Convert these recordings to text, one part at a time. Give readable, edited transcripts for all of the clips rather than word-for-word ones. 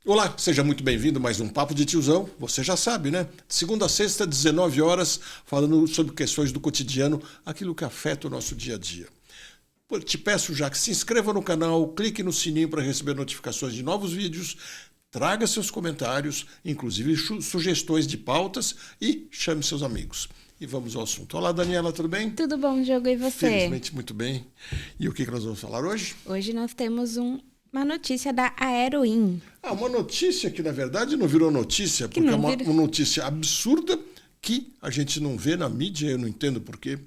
Olá, seja muito bem-vindo a mais um Papo de Tiozão. Você já sabe, né? De segunda a sexta, 19 horas, falando sobre questões do cotidiano, aquilo que afeta o nosso dia a dia. Te peço já que se inscreva no canal, clique no sininho para receber notificações de novos vídeos, traga seus comentários, inclusive sugestões de pautas e chame seus amigos. E vamos ao assunto. Olá, Daniela, tudo bem? Tudo bom, Diogo, e você? Felizmente, muito bem. E o que nós vamos falar hoje? Hoje nós temos uma notícia da Aeroin. Uma notícia que, na verdade, não virou notícia, porque é uma notícia absurda que a gente não vê na mídia, eu não entendo por quê,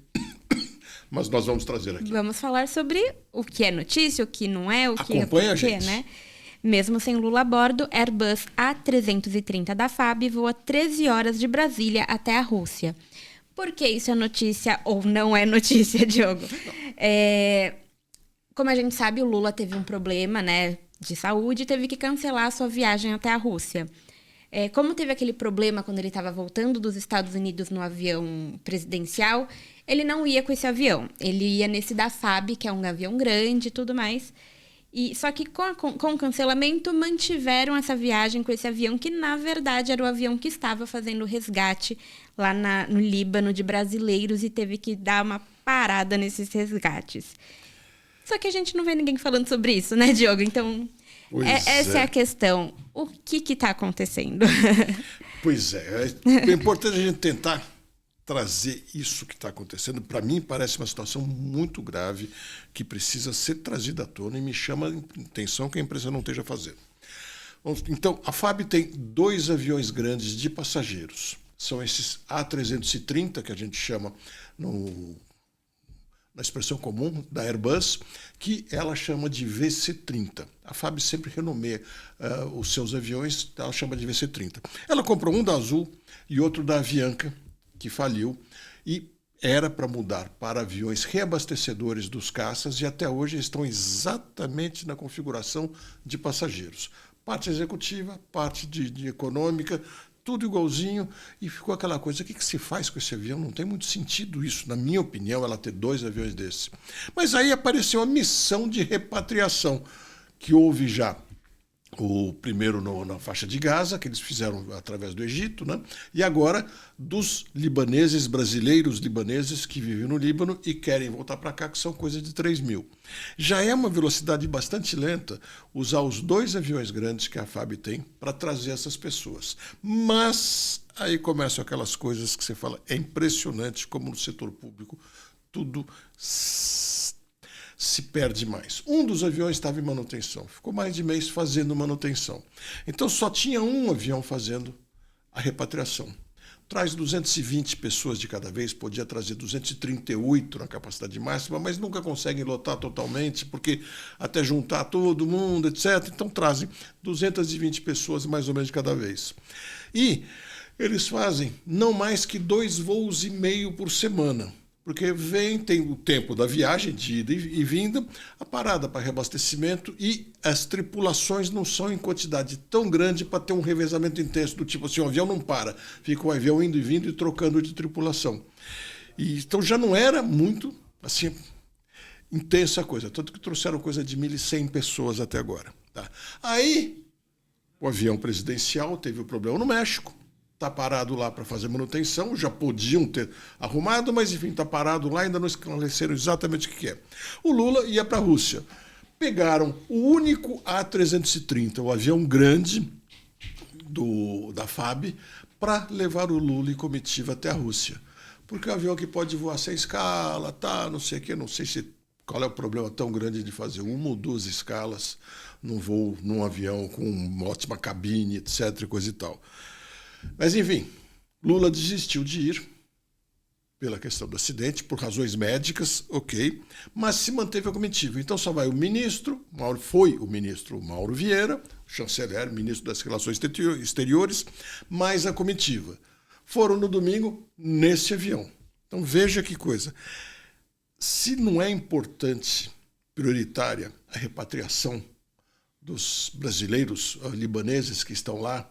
mas nós vamos trazer aqui. Vamos falar sobre o que é notícia, o que não é, o que é Acompanha a gente. né? Mesmo sem Lula a bordo, Airbus A330 da FAB voa 13 horas de Brasília até a Rússia. Por que isso é notícia ou não é notícia, Diogo? Como a gente sabe, o Lula teve um problema, né, de saúde e teve que cancelar a sua viagem até a Rússia. Como teve aquele problema quando ele estava voltando dos Estados Unidos no avião presidencial, ele não ia com esse avião. Ele ia nesse da FAB, que é um avião grande e tudo mais. Só que com o cancelamento, mantiveram essa viagem com esse avião, que na verdade era o avião que estava fazendo o resgate lá no Líbano de brasileiros e teve que dar uma parada nesses resgates. Só que a gente não vê ninguém falando sobre isso, né, Diogo? Então, essa é a questão. O que está acontecendo? Pois é importante a gente tentar trazer isso que está acontecendo. Para mim, parece uma situação muito grave que precisa ser trazida à tona e me chama a atenção que a empresa não esteja fazendo. Então, a FAB tem 2 aviões grandes de passageiros. São esses A330, que a gente chama na expressão comum da Airbus, que ela chama de VC-30. A FAB sempre renomeia os seus aviões, ela chama de VC-30. Ela comprou um da Azul e outro da Avianca, que faliu, e era para mudar para aviões reabastecedores dos caças e até hoje estão exatamente na configuração de passageiros. Parte executiva, parte de econômica, tudo igualzinho, e ficou aquela coisa, o que se faz com esse avião? Não tem muito sentido isso, na minha opinião, ela ter 2 aviões desses. Mas aí apareceu a missão de repatriação, que houve já o primeiro na faixa de Gaza, que eles fizeram através do Egito, né? E agora dos libaneses, brasileiros libaneses que vivem no Líbano e querem voltar para cá, que são coisa de 3 mil. Já é uma velocidade bastante lenta usar os 2 aviões grandes que a FAB tem para trazer essas pessoas. Mas aí começam aquelas coisas que você fala, é impressionante como no setor público tudo se perde mais. Um dos aviões estava em manutenção. Ficou mais de mês fazendo manutenção. Então só tinha um avião fazendo a repatriação. Traz 220 pessoas de cada vez, podia trazer 238 na capacidade máxima, mas nunca conseguem lotar totalmente, porque até juntar todo mundo, etc. Então trazem 220 pessoas mais ou menos de cada vez. E eles fazem não mais que 2 voos e meio por semana. Porque tem o tempo da viagem, de ida e vinda, a parada para reabastecimento e as tripulações não são em quantidade tão grande para ter um revezamento intenso, do tipo assim, o avião não para, fica o avião indo e vindo e trocando de tripulação. Então já não era muito assim intensa a coisa, tanto que trouxeram coisa de 1.100 pessoas até agora. Tá? Aí o avião presidencial teve um problema no México, está parado lá para fazer manutenção, já podiam ter arrumado, mas enfim, está parado lá, ainda não esclareceram exatamente o que é. O Lula ia para a Rússia. Pegaram o único A330, o avião grande da FAB, para levar o Lula e comitiva até a Rússia. Porque é um avião que pode voar sem escala, não sei o quê, não sei qual é o problema tão grande de fazer 1 ou 2 escalas num voo, num avião com uma ótima cabine, etc, coisa e tal. Mas, enfim, Lula desistiu de ir pela questão do acidente, por razões médicas, ok, mas se manteve a comitiva. Então só vai o ministro, foi o ministro Mauro Vieira, chanceler, ministro das Relações Exteriores, mais a comitiva. Foram no domingo nesse avião. Então veja que coisa. Se não é importante, prioritária, a repatriação dos brasileiros libaneses que estão lá,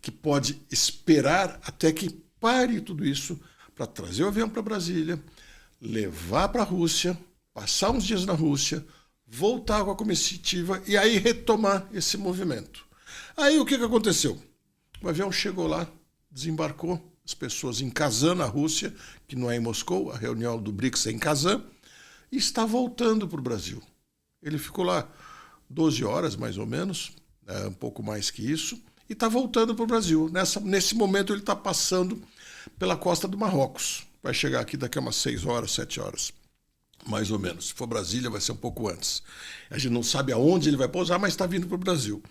que pode esperar até que pare tudo isso para trazer o avião para Brasília, levar para a Rússia, passar uns dias na Rússia, voltar com a comitiva e aí retomar esse movimento. Aí o que aconteceu? O avião chegou lá, desembarcou, as pessoas em Kazan, na Rússia, que não é em Moscou, a reunião do BRICS é em Kazan, e está voltando para o Brasil. Ele ficou lá 12 horas, mais ou menos, um pouco mais que isso, e está voltando para o Brasil. Nesse momento ele está passando pela costa do Marrocos. Vai chegar aqui daqui a umas 6 horas, 7 horas, mais ou menos. Se for Brasília, vai ser um pouco antes. A gente não sabe aonde ele vai pousar, mas está vindo para o Brasil.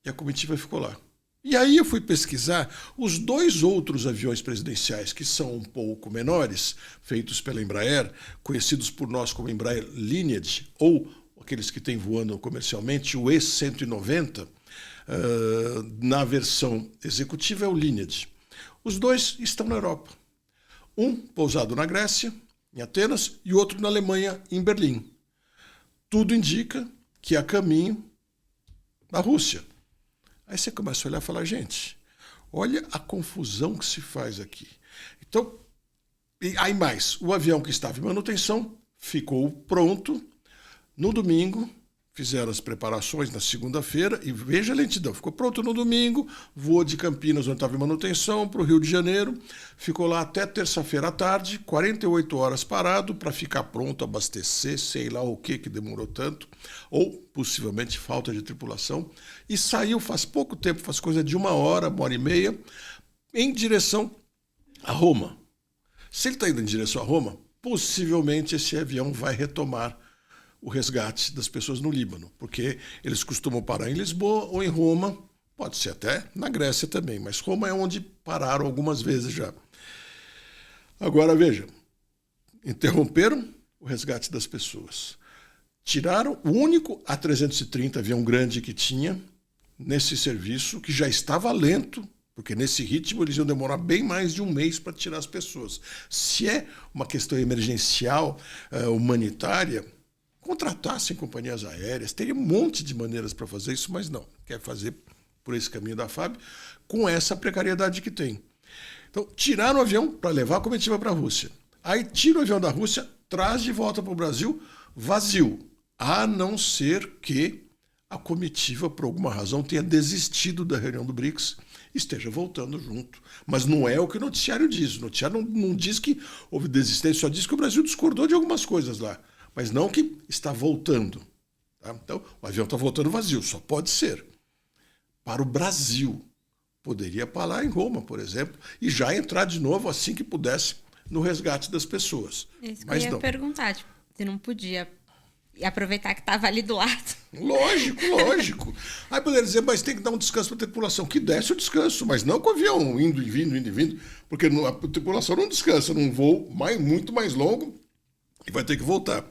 E a comitiva ficou lá. E aí eu fui pesquisar os 2 outros aviões presidenciais, que são um pouco menores, feitos pela Embraer, conhecidos por nós como Embraer Lineage, ou aqueles que têm voando comercialmente, o E190, na versão executiva é o Lineage. Os 2 estão na Europa. Um pousado na Grécia, em Atenas, e outro na Alemanha, em Berlim. Tudo indica que é a caminho da Rússia. Aí você começa a olhar e falar, gente, olha a confusão que se faz aqui. Então, aí mais, o avião que estava em manutenção ficou pronto no domingo, fizeram as preparações na segunda-feira, e veja a lentidão, ficou pronto no domingo, voou de Campinas, onde estava em manutenção, para o Rio de Janeiro, ficou lá até terça-feira à tarde, 48 horas parado, para ficar pronto, abastecer, sei lá o que demorou tanto, ou possivelmente falta de tripulação, e saiu faz pouco tempo, faz coisa de 1 hora, 1h30, em direção a Roma. Se ele está indo em direção a Roma, possivelmente esse avião vai retomar o resgate das pessoas no Líbano, porque eles costumam parar em Lisboa ou em Roma, pode ser até na Grécia também, mas Roma é onde pararam algumas vezes já. Agora veja, interromperam o resgate das pessoas, tiraram o único A330 avião grande que tinha nesse serviço, que já estava lento, porque nesse ritmo eles iam demorar bem mais de 1 mês para tirar as pessoas. Se é uma questão emergencial, humanitária, contratassem companhias aéreas, teria um monte de maneiras para fazer isso, mas não, quer fazer por esse caminho da FAB, com essa precariedade que tem. Então, tiraram o avião para levar a comitiva para a Rússia. Aí tira o avião da Rússia, traz de volta para o Brasil, vazio, a não ser que a comitiva, por alguma razão, tenha desistido da reunião do BRICS e esteja voltando junto. Mas não é o que o noticiário diz. O noticiário não diz que houve desistência, só diz que o Brasil discordou de algumas coisas lá, mas não que está voltando. Tá? Então, o avião está voltando vazio, só pode ser para o Brasil. Poderia parar em Roma, por exemplo, e já entrar de novo assim que pudesse no resgate das pessoas. Isso que mas eu ia não. perguntar, tipo, você não podia aproveitar que estava ali do lado. Lógico. Aí poderia dizer, mas tem que dar um descanso para a tripulação, que desse o descanso, mas não com o avião indo e vindo, porque a tripulação não descansa num voo muito mais longo e vai ter que voltar.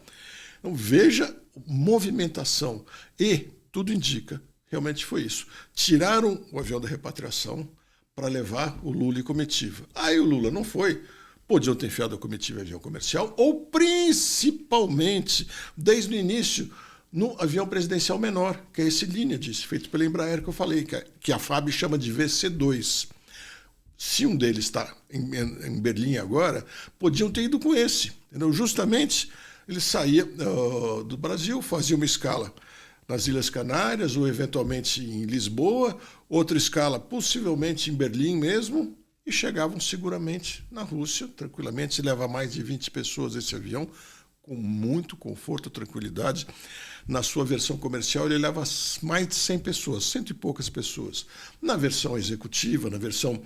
Então veja a movimentação e tudo indica, realmente foi isso. Tiraram o avião da repatriação para levar o Lula e comitiva. Aí o Lula não foi. Podiam ter enfiado a comitiva em avião comercial ou, principalmente, desde o início, no avião presidencial menor, que é esse Lineage, feito pela Embraer, que eu falei, que a FAB chama de VC2. Se um deles está em Berlim agora, podiam ter ido com esse. Entendeu? Justamente, ele saía do Brasil, fazia uma escala nas Ilhas Canárias ou, eventualmente, em Lisboa, outra escala, possivelmente, em Berlim mesmo, e chegavam seguramente na Rússia, tranquilamente. Se leva mais de 20 pessoas esse avião, com muito conforto, tranquilidade. Na sua versão comercial, ele leva mais de 100 pessoas, 100 e poucas pessoas. Na versão executiva, na versão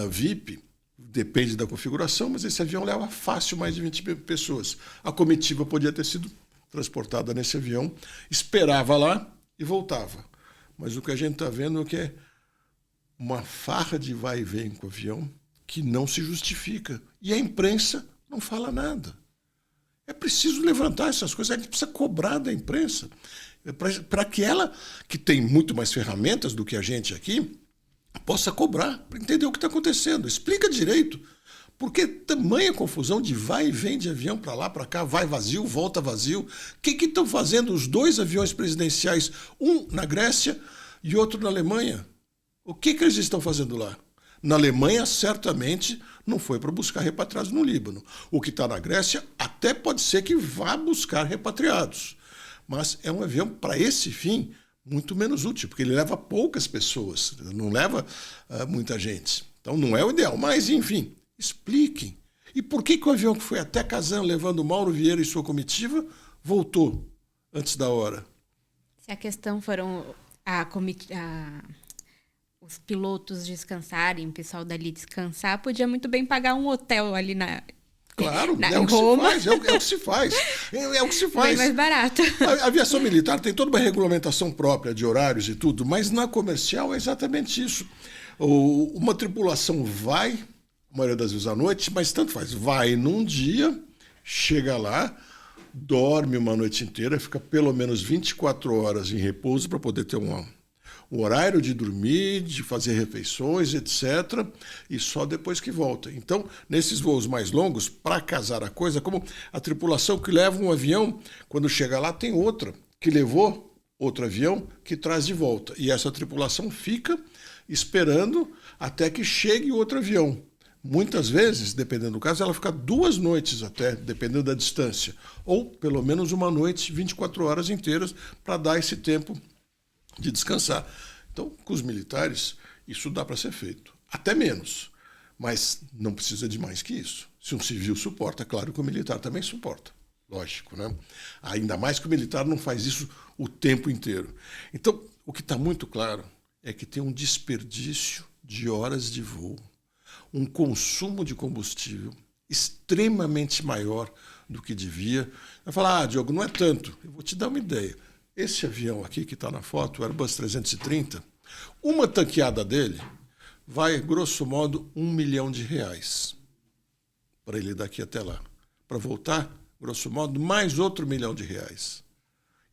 VIP, depende da configuração, mas esse avião leva fácil mais de 20 pessoas. A comitiva podia ter sido transportada nesse avião, esperava lá e voltava. Mas o que a gente está vendo é que é uma farra de vai e vem com o avião que não se justifica. E a imprensa não fala nada. É preciso levantar essas coisas, a gente precisa cobrar da imprensa, para que ela, que tem muito mais ferramentas do que a gente aqui, possa cobrar, para entender o que está acontecendo. Explica direito. Por que tamanha confusão de vai e vem de avião para lá, para cá, vai vazio, volta vazio? O que estão fazendo os 2 aviões presidenciais, um na Grécia e outro na Alemanha? O que eles estão fazendo lá? Na Alemanha, certamente, não foi para buscar repatriados no Líbano. O que está na Grécia até pode ser que vá buscar repatriados. Mas é um avião para esse fim, muito menos útil, porque ele leva poucas pessoas, não leva muita gente. Então não é o ideal, mas enfim, expliquem. E por que o avião que foi até Kazan levando Mauro Vieira e sua comitiva voltou antes da hora? Se a questão foram os pilotos descansarem, o pessoal dali descansar, podia muito bem pagar um hotel ali Claro, em Roma. é o que se faz. É o que se faz. Bem mais barato. A aviação militar tem toda uma regulamentação própria de horários e tudo, mas na comercial é exatamente isso. Uma tripulação vai, a maioria das vezes à noite, mas tanto faz. Vai num dia, chega lá, dorme uma noite inteira, fica pelo menos 24 horas em repouso para poder ter um horário de dormir, de fazer refeições, etc. E só depois que volta. Então, nesses voos mais longos, para casar a coisa, como a tripulação que leva um avião, quando chega lá tem outra que levou outro avião que traz de volta. E essa tripulação fica esperando até que chegue outro avião. Muitas vezes, dependendo do caso, ela fica 2 noites até, dependendo da distância. Ou pelo menos uma noite, 24 horas inteiras, para dar esse tempo de descansar. Então, com os militares, isso dá para ser feito. Até menos. Mas não precisa de mais que isso. Se um civil suporta, claro que o militar também suporta. Lógico, né? Ainda mais que o militar não faz isso o tempo inteiro. Então, o que está muito claro é que tem um desperdício de horas de voo, um consumo de combustível extremamente maior do que devia. Vai falar, Diogo, não é tanto. Eu vou te dar uma ideia. Esse avião aqui que está na foto, o Airbus 330, uma tanqueada dele vai, grosso modo, R$1 milhão para ele daqui até lá. Para voltar, grosso modo, mais outro R$1 milhão.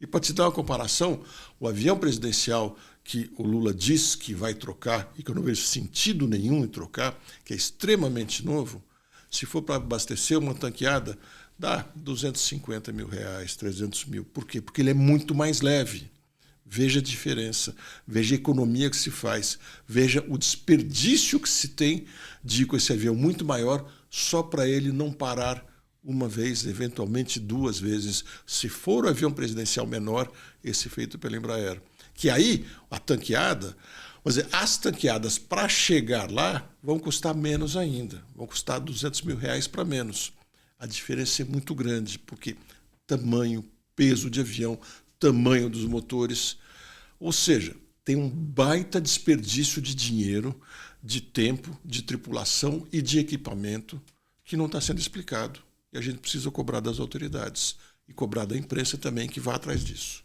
E para te dar uma comparação, o avião presidencial que o Lula diz que vai trocar, e que eu não vejo sentido nenhum em trocar, que é extremamente novo, se for para abastecer uma tanqueada, dá R$250 mil, 300 mil. Por quê? Porque ele é muito mais leve. Veja a diferença, veja a economia que se faz, veja o desperdício que se tem de ir com esse avião muito maior só para ele não parar uma vez, eventualmente 2 vezes, se for o avião presidencial menor, esse feito pela Embraer. Que aí, a tanqueada, as tanqueadas para chegar lá vão custar menos ainda, vão custar R$200 mil para menos. A diferença é muito grande, porque tamanho, peso de avião, tamanho dos motores, ou seja, tem um baita desperdício de dinheiro, de tempo, de tripulação e de equipamento que não está sendo explicado. E a gente precisa cobrar das autoridades e cobrar da imprensa também que vá atrás disso.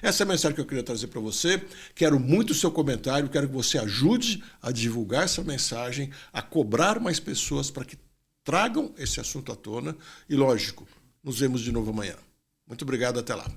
Essa é a mensagem que eu queria trazer para você. Quero muito o seu comentário, quero que você ajude a divulgar essa mensagem, a cobrar mais pessoas para que tragam esse assunto à tona. E, lógico, nos vemos de novo amanhã. Muito obrigado, até lá.